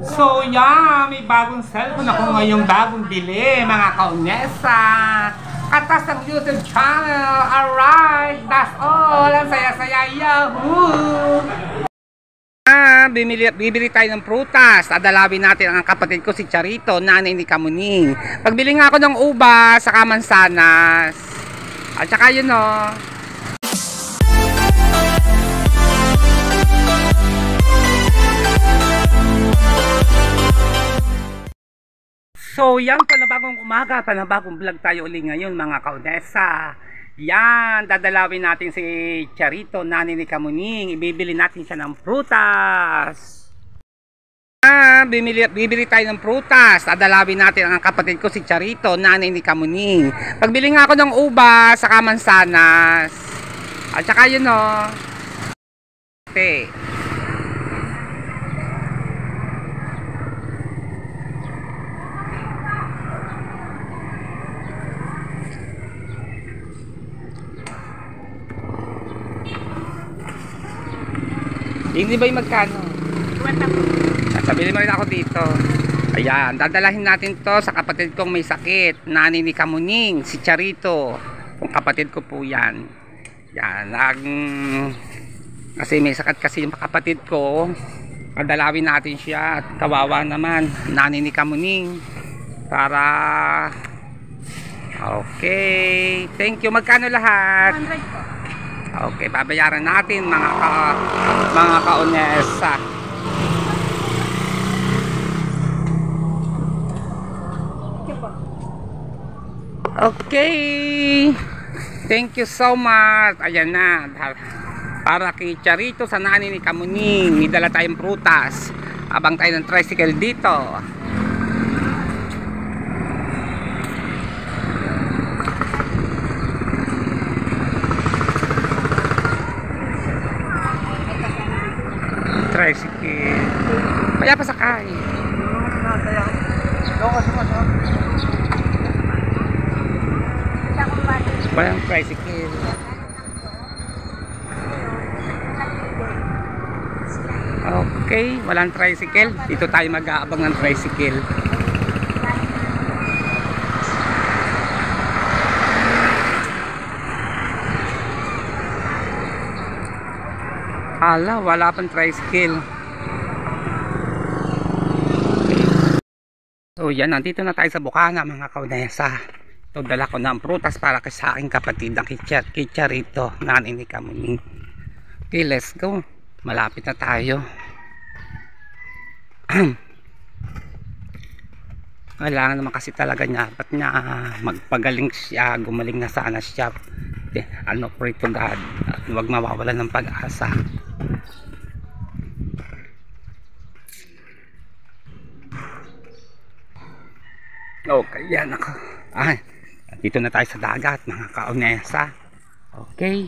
So yeah, may bagong cellphone ako ngayong bagong bili, mga kaunesa. Katas ng YouTube channel. Alright, that's all. Ang saya-saya, yahoo! Bibili tayo ng prutas. Dadalawin natin ang kapatid ko si Charito, nanay ni Kamuning. Pagbili nga ako ng ubas, saka mansanas. At saka yun o. So yan, panabagong umaga, panabagong vlog tayo uli ngayon mga kaunesa. Yan, dadalawin natin si Charito, nanay ni Kamuning. Ibibili natin siya ng prutas. Bibili tayo ng prutas. Dadalawin natin ang kapatid ko si Charito, nanay ni Kamuning. Pagbili nga ako ng ubas, saka mansanas. At saka yun o. Okay. Hindi ba yung magkano? Sabili mo rin ako dito. Ayan, dadalahin natin to sa kapatid kong may sakit, nanay ni Kamuning, si Charito. Kung kapatid ko po yan. Yan, kasi may sakit kasi yung kapatid ko. Dadalawin natin siya at kawawa naman, nanay ni Kamuning. Para okay, thank you. Magkano lahat? 100 po. Okay, babayaran natin mga kaunesa. Okay. Thank you so much. Ayan na. Para kay Charito sa nanay ni Kamuning, may dala tayong prutas. Abang tayo ng tricycle dito. Tricycle. Kaya pa sakay. Walang tricycle. Okay, walang tricycle. Dito tayo mag-aabang ng tricycle. Hala, wala pang tricycle. So yan, nandito na tayo sa Bukana mga kaunesa. Ito, dala ko ng prutas para sa aking kapatid na kay Charito, nanay ni Kamuning. Okay, let's go. Malapit na tayo. Kailangan naman kasi talaga niya, dapat niya magpagaling siya, gumaling na sana siya. Ano, pray to God at huwag mawawala ng pag-asa. Okay, yan ako. Dito na tayo sa dagat mga kaunesa. Okay.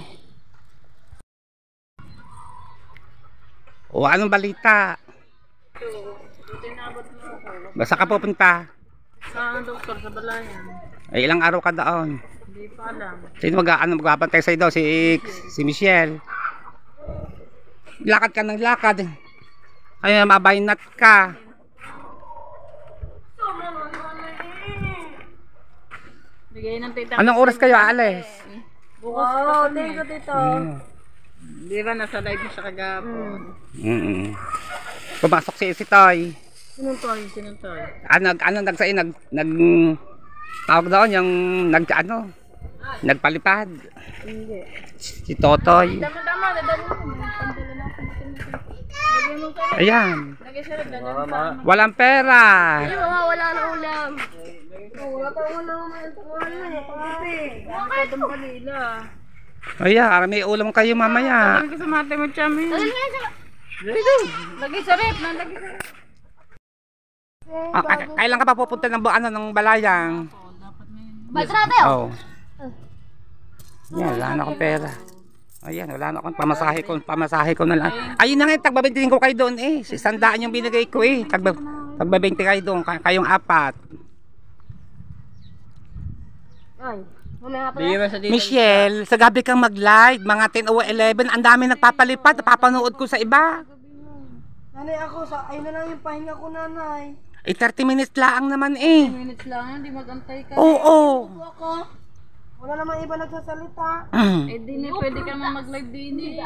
O anong balita? Basta ka pupunta? Sa doktor sa Balayan. Ay, ilang araw ka doon? Hindi pa alam. Sino mag-abantay sa'yo daw? Si Michelle. Lakad ka ng lakad. Ay, mabaynat ka. Bigay ng tita. Anong oras kayo aalis? Bukas pa kami. Thank you, tito. Di ba nasa live siya kagapon? Pumasok si Toy. Sinong toy? Sinong toy? Tawag doon yung nagpalipad. Hindi. Si Totoy. Tama, dadalo mo. Pandala na ako. Lagyan mo sa Ayan. lagyan sa dadalo. Walang pera. Ay, wala na ulam. Wala pa ulam. Bakit? Ang kanila. Ayan, may ulam kayo mamaya. Lagyan sa mate mo, chami. Lagyan sa rep. Lagyan sa rep. Kailan ka pa pupunta ng balayang? Batrate Oh. Yan, wala na akong pera. Ayan, wala na akong pamasahe ko na lang. Ayun na nga, tagbabintiin ko kayo doon eh. 100 yung binigay ko eh. Tagbabinti kayo doon, kayong apat. Ay, mamaya pa. Michelle, sa gabi kang mag-live, mga 10 o 11, ang dami nagpapalipad, napapanood ko sa iba. Nanay ako, ayun na lang yung pahinga ko, nanay. 30 minutes lang naman eh. 10 minutes lang, hindi magantay ka. Oo. Ako. Wala namang iba nagsasalita. Di na pwede ka naman mag-live din eh.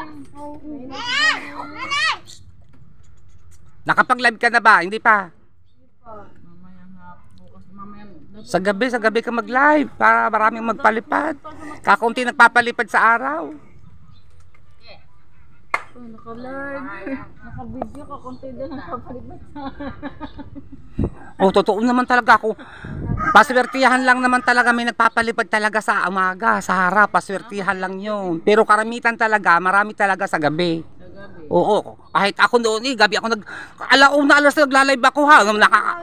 Nakapag-live ka na ba? Hindi pa. Mamaya nga, bukas mamaya. Sa gabi ka mag-live para maraming magpalipad. Kakunti nagpapalipad sa araw. Naka-live. Naka-video ka, konti din ang papalipat sa Oh, totoo naman talaga ako. Paswertihan lang naman talaga may nagpapalipad talaga sa umaga, sa harap. Paswertihan lang yun. Pero karamitan talaga, marami talaga sa gabi. Oo, kahit ako noon gabi ako alauna alas nagla-live ako ha.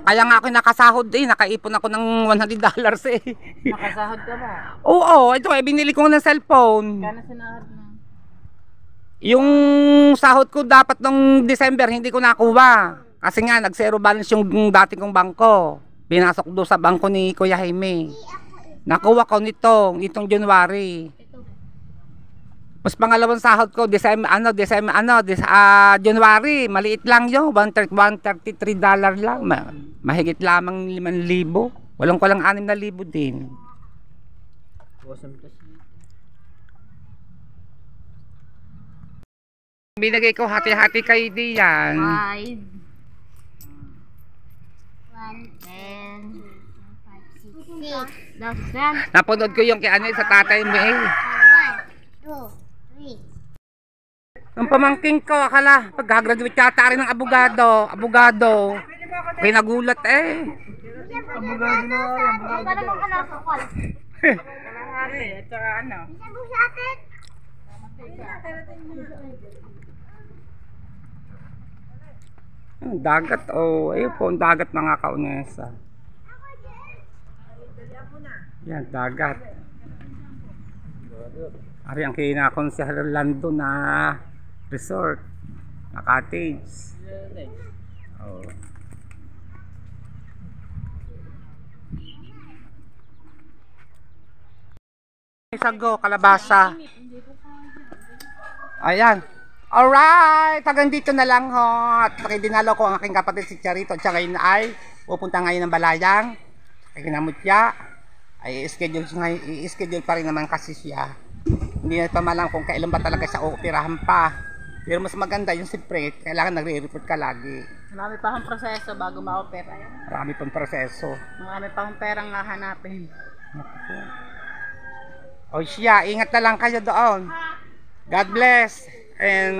Kaya nga ako nakasahod nakaipon ako ng $100 eh. Nakasahod ka ba? Oo, ito binili ko ng cellphone. Kano sinahod mo? Yung sahod ko dapat nung December hindi ko nakuha. Kasi nga nag-zero balance yung dati kong bangko. Pinasok doon sa bangko ni Kuya Jaime. Nakuha ko nitong January. Mas pangalawang sahod ko January, maliit lang 'yo, $133 lang. Mahigit lamang 5,000. Walang 6,000 din. Binigay ko hati-hati kay Dian. 5 1 10 5 6 7 Napanood ko yung kay sa tatay mo 1 2 3 Ang pamangking ko, akala, pag-graduate yata rin ng abogado. Kaya nagulat Abogado na yan. Para naman ka nasa call. At saka ano? Sabi sa atin. Ang dagat, ayun po, ang dagat mga kaunesa. Yan, dagat. Ari ang kinakon si Orlando na resort, na cottage. Oh. Sago, kalabasa. Ayan. Alright, hanggang dito na lang ho. At pakidinalo ko ang aking kapatid si Charito. At siya ngayon ay pupunta ngayon ng Balayang. Kaya kinamutya. Ay i-schedule pa rin naman kasi siya. Hindi na pa malang kung kailan ba talaga siya operahan pa. Pero mas maganda yung siyempre, kailangan nagre-report ka lagi. Marami pa akong proseso bago ma-opera. Marami pang proseso. Marami pa akong perang hahanapin. O siya, ingat na lang kayo doon. God bless. And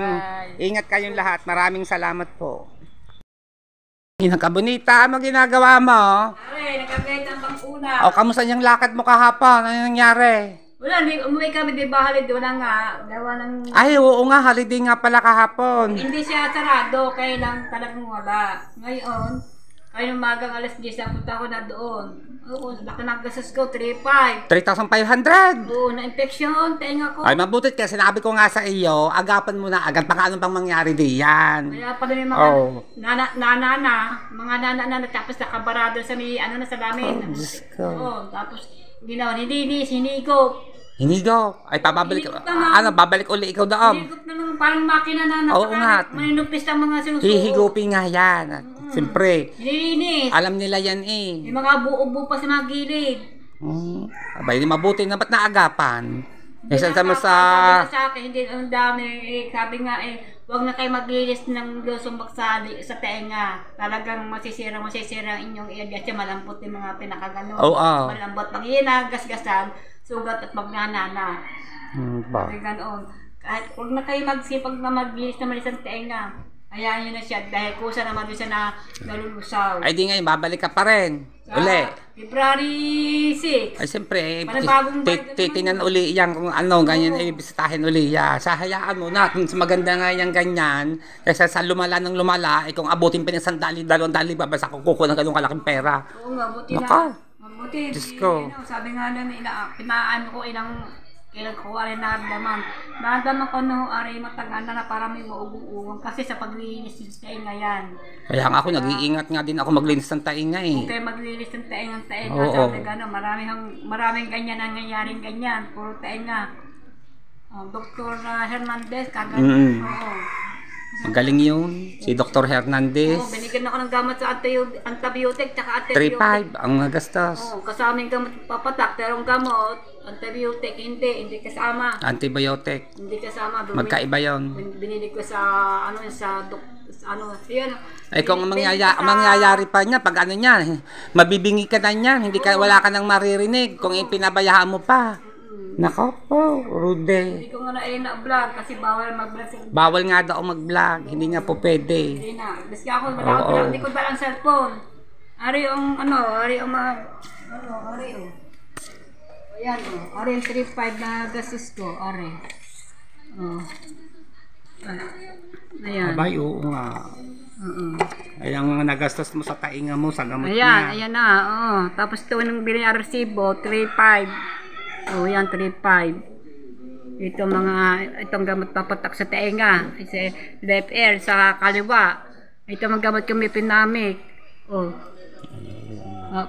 ingat kayong lahat. Maraming salamat po. Kabunita, ano ginagawa mo? Ay, nagkagayat ang pang-una. O, kamusta yung lakad mo kahapon? Ano nangyari? Wala, umuwi kami, di ba halid? Wala nga. Dawa ng... Ay, oo nga, holiday nga pala kahapon. Hindi siya sarado, kaya lang talagang wala. Ngayon, kaya umagang alas 10, napunta ko na doon. Oo, laki ng gastos ko, 3,500. 3,500. Oo, na-infection, tenga ko. Ay, mabutit ka. Sinabi ko nga sa iyo, agapan mo na agad. Baka anong pang mangyari diyan. Kaya pala yung mga mga nana, tapos nakabarado sa may, sa lamin. Diyos ko. Oo, tapos ginawa, hininis, hinigop. Hinigo. Ay, pababalik. Hinigop naman. Babalik uli ikaw doon. Hinigop na naman, parang makina na Oo nga. maninupis ang mga sinusuot. Hihigupin nga yan. At siyempre, Hininis. alam nila yan eh. May mga buo-buo pa sa mga gilid. Abay, mabuti na ba't naagapan? Isa mo sa... Sabi sa akin, hindi ang dami. Sabi nga huwag na kayo maglinis ng lusumbak sa tenga. Talagang masisira ang inyong i-adjust. Malambot yung mga pinakagano. Oo. Malambot. Pag gas-gasan, sugat at magnanana. Ba? Sabi ganoon. Kahit huwag na kayo magsipag na maglinis naman isang tenga. Hayaan nyo na siya dahil kusa naman doon siya na nalulusaw. Ay di ngayon, babalik ka pa rin. Uli. February 6. Ay siyempre, Panibagong balik titinan uli yan kung ano, ganyan ay bisitahin uli yan. Sa hayaan mo na, kung maganda nga yan ganyan, kasi sa lumala ng lumala, kung abutin pa ng 100, 200, babasa kung kukuha ng ganung kalaking pera. Oo nga, buti Naka. na. Mabuti. Diyos ko. Sabi nga na, pinaan ko kailan ko rin naramdaman. Naramdaman ko no, aray matagal na para may maugong-ugong kasi sa paglinis ng tainga yan. Kaya nga ako, nag-iingat nga din ako maglinis ng tainga eh. Okay, maglinis ng tainga. Oo. Sabi gano'n, maraming ganyan ang nangyayaring ganyan. Puro tainga. Dr. Hernandez, kagano. Oo. Magaling yun. Si Dr. Hernandez. Oo, binigyan ako ng gamot sa antibiotic, tsaka antibiotic. 3.5 ang nagastos. Oo, kasama yung gamot papatak, pero ang gamot, antibiotic, hindi kasama. Antibiotic. Hindi kasama. Magkaiba yun. Binili ko sa, yun. Ay kung mangyayari pa niya, pag ano niya, mabibingi ka na niyan, wala ka nang maririnig kung ipinabayaan mo pa. Nako po, rude. Hindi ko nga na-vlog kasi bawal mag-vlog sa Bawal nga daw mag-vlog, hindi nga po pwede. Hindi na. Kasi ako, hindi ko dalang cellphone. Ari yung ayan ari yung 3.5 na gastos ko, ari. Ayan. Abay, oo nga. Ay, ang nagastos mo sa tainga mo, sa gamot Ayan na, Tapos ito nung bilhin ang resibo, 3.5. Yan, 3.5. Itong gamot papatak sa tainga. Kasi left ear sa kaliwa. Ito mga gamot kami pinamik.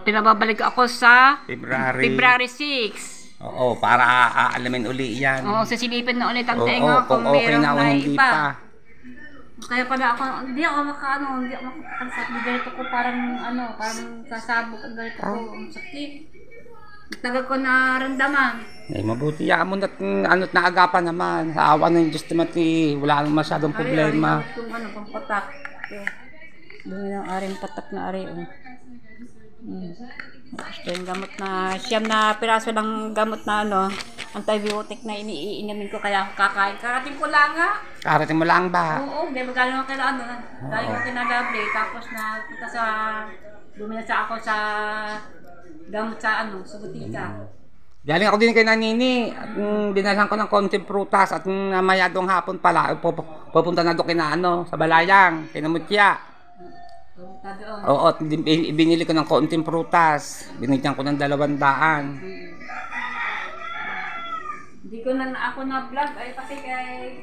Pinababalik ako sa February 6. Oo, para aalamin uli yan. Sisilipin na ulit ang tainga kung okay meron na o na hindi iba. pa. Kaya pala ako, hindi ako makakalsat. Ganito ko parang sasabog ang ganito ko. Ang sakit. Tagal ko naramdaman. Mabuti yan mo ano't naagapan naman. Sa awa ng Diyos naman, wala nang masyadong problema. Kung pampatak. Doon yung aring patak na ari. Ito yung gamot na, siyam na piraso ng gamot na antibiotic na iniinumin ko kaya kakain. Karating ko lang nga. Karating mo lang ba? Oo, hindi magaling ako kailangan. Galing ko kinagabli, tapos bumili ako sa gamot sa sa butika. Galing ako din kay Nanini. Dinalhan ko ng konting prutas at mayadong hapon pala pupunta na doon kina sa Balayang, kina Mutya. Oo, binili ko ng konting prutas. Binigyan ko ng 200. Hindi ko na ako na vlog ay kasi kay